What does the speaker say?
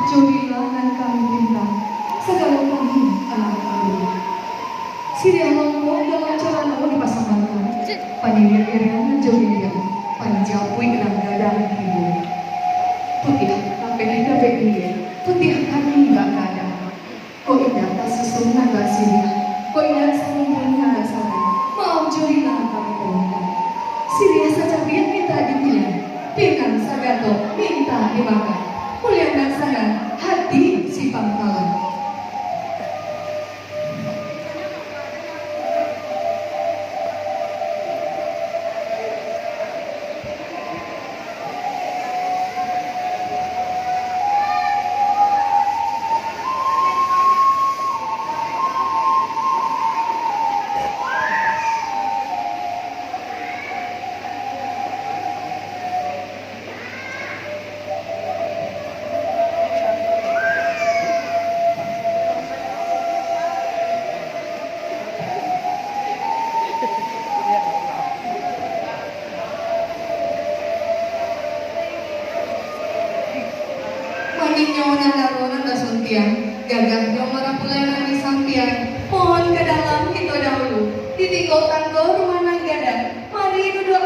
jodilangan kami minta segala kami anak kami. Siria ngomong dalam cara mau dipasangkan. Panirian-irian jodilan panjapui dalam gadang ibu. Putih sampai dia, putih kami nggak ada. Kok indah tak susunan gak sini, kok indah sambungnya gak salah. Mau jodilan kami minta. Siria saja biar minta dipunya, pinang sagato minta dimakan. Mulia dan sangat hati si Pangkalan. Nyonya daronan da suntian, gagah nyomara pulanan di sampian. Mohon ke dalam kita dahulu, di tiko tanggo rumah nanggadan. Mari duduk